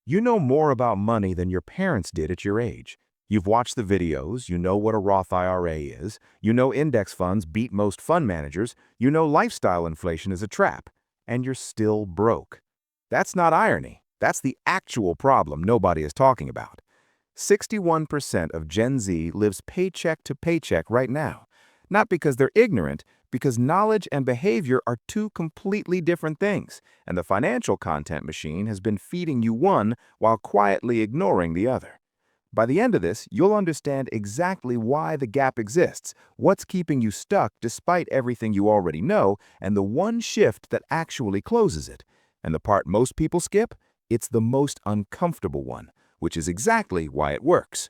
You know more about money than your parents did at your age. You've watched the videos, you know what a Roth IRA is, you know index funds beat most fund managers, you know lifestyle inflation is a trap, and you're still broke. That's not irony. That's the actual problem nobody is talking about. 61% of Gen Z lives paycheck to paycheck right now. Not because they're ignorant, because knowledge and behavior are two completely different things, and the financial content machine has been feeding you one while quietly ignoring the other. By the end of this, you'll understand exactly why the gap exists, what's keeping you stuck despite everything you already know, and the one shift that actually closes it. And the part most people skip? It's the most uncomfortable one, which is exactly why it works.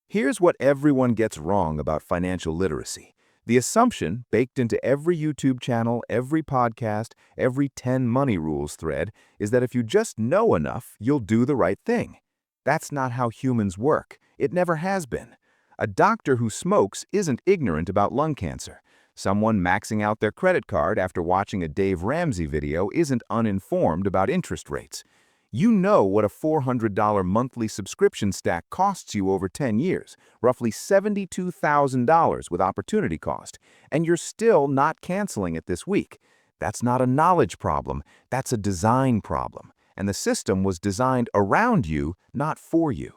Here's what everyone gets wrong about financial literacy. The assumption baked into every YouTube channel, every podcast, every 10 money rules thread is that if you just know enough, you'll do the right thing. That's not how humans work. It never has been. A doctor who smokes isn't ignorant about lung cancer. Someone maxing out their credit card after watching a Dave Ramsey video isn't uninformed about interest rates. You know what a $400 monthly subscription stack costs you over 10 years, roughly $72,000 with opportunity cost, and you're still not canceling it this week. That's not a knowledge problem, that's a design problem, and the system was designed around you, not for you.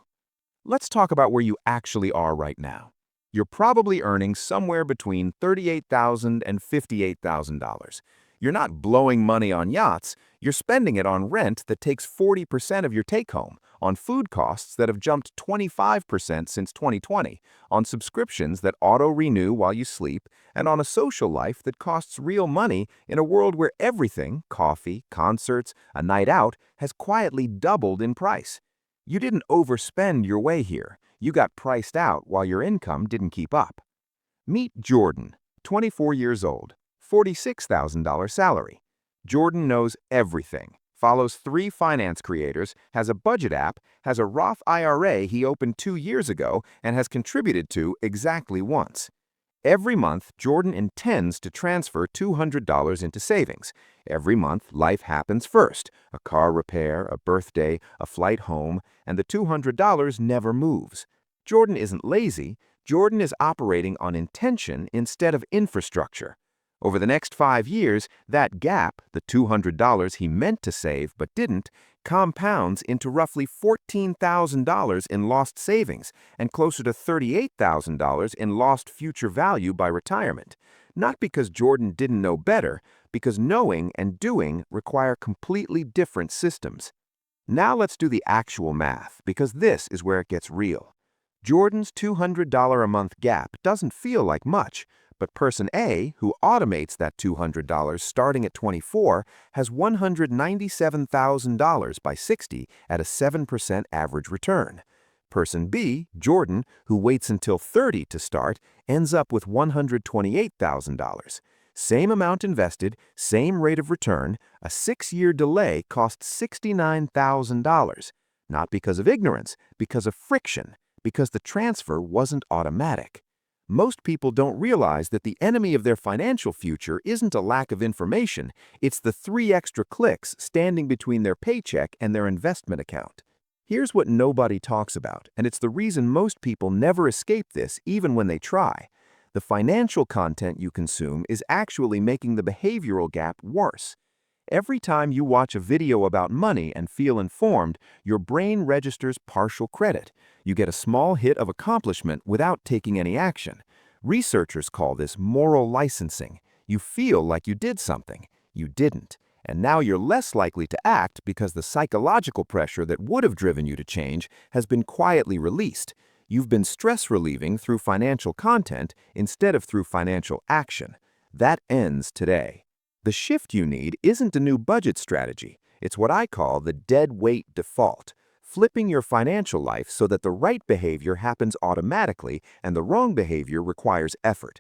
Let's talk about where you actually are right now. You're probably earning somewhere between $38,000 and $58,000. You're not blowing money on yachts, you're spending it on rent that takes 40% of your take-home, on food costs that have jumped 25% since 2020, on subscriptions that auto-renew while you sleep, and on a social life that costs real money in a world where everything, coffee, concerts, a night out, has quietly doubled in price. You didn't overspend your way here. You got priced out while your income didn't keep up. Meet Jordan, 24 years old, $46,000 salary. Jordan knows everything, follows 3 finance creators, has a budget app, has a Roth IRA he opened 2 years ago, and has contributed to exactly once. Every month, Jordan intends to transfer $200 into savings. Every month, life happens first. A car repair, a birthday, a flight home, and the $200 never moves. Jordan isn't lazy. Jordan is operating on intention instead of infrastructure. Over the next 5 years, that gap, the $200 he meant to save but didn't, compounds into roughly $14,000 in lost savings and closer to $38,000 in lost future value by retirement. Not because Jordan didn't know better, because knowing and doing require completely different systems. Now let's do the actual math, because this is where it gets real. Jordan's $200 a month gap doesn't feel like much, but person A, who automates that $200 starting at 24, has $197,000 by 60 at a 7% average return. Person B, Jordan, who waits until 30 to start, ends up with $128,000. Same amount invested, same rate of return, a 6-year delay costs $69,000. Not because of ignorance, because of friction, because the transfer wasn't automatic. Most people don't realize that the enemy of their financial future isn't a lack of information, it's the 3 extra clicks standing between their paycheck and their investment account. Here's what nobody talks about, and it's the reason most people never escape this even when they try. The financial content you consume is actually making the behavioral gap worse. Every time you watch a video about money and feel informed, your brain registers partial credit. You get a small hit of accomplishment without taking any action. Researchers call this moral licensing. You feel like you did something. You didn't. And now you're less likely to act because the psychological pressure that would have driven you to change has been quietly released. You've been stress relieving through financial content instead of through financial action. That ends today. The shift you need isn't a new budget strategy. It's what I call the dead weight default, flipping your financial life so that the right behavior happens automatically and the wrong behavior requires effort.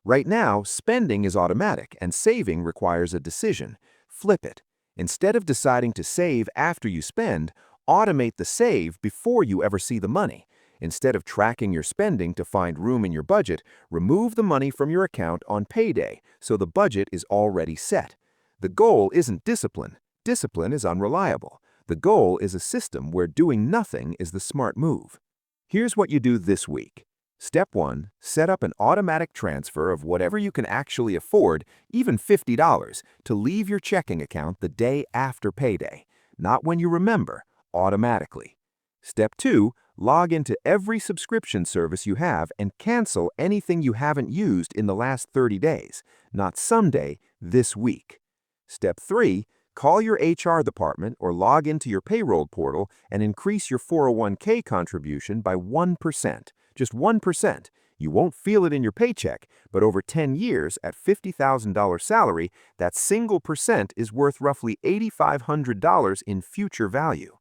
Right now, spending is automatic and saving requires a decision. Flip it. Instead of deciding to save after you spend, automate the save before you ever see the money. Instead of tracking your spending to find room in your budget, remove the money from your account on payday so the budget is already set. The goal isn't discipline. Discipline is unreliable. The goal is a system where doing nothing is the smart move. Here's what you do this week. Step 1. Set up an automatic transfer of whatever you can actually afford, even $50, to leave your checking account the day after payday. Not when you remember, automatically. Step 2. Log into every subscription service you have and cancel anything you haven't used in the last 30 days. Not someday, this week. Step 3. Call your HR department or log into your payroll portal and increase your 401k contribution by 1%. Just 1%. You won't feel it in your paycheck, but over 10 years at $50,000 salary, that single percent is worth roughly $8,500 in future value.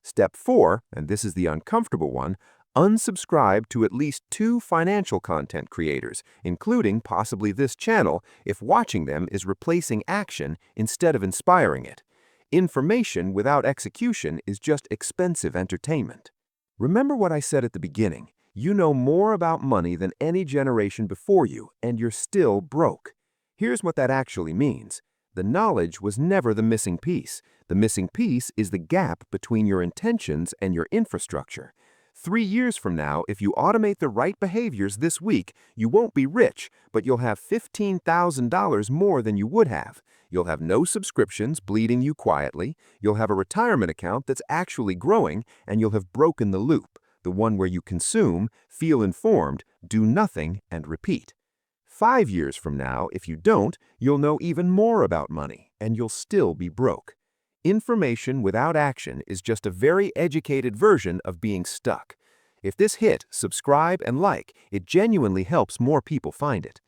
Step 4, and this is the uncomfortable one, unsubscribe to at least 2 financial content creators, including possibly this channel, if watching them is replacing action instead of inspiring it. Information without execution is just expensive entertainment. Remember what I said at the beginning. You know more about money than any generation before you, and you're still broke. Here's what that actually means. The knowledge was never the missing piece. The missing piece is the gap between your intentions and your infrastructure. 3 years from now, if you automate the right behaviors this week, you won't be rich, but you'll have $15,000 more than you would have. You'll have no subscriptions bleeding you quietly, you'll have a retirement account that's actually growing, and you'll have broken the loop, the one where you consume, feel informed, do nothing, and repeat. 5 years from now, if you don't, you'll know even more about money, and you'll still be broke. Information without action is just a very educated version of being stuck. If this hit, subscribe and like. It genuinely helps more people find it.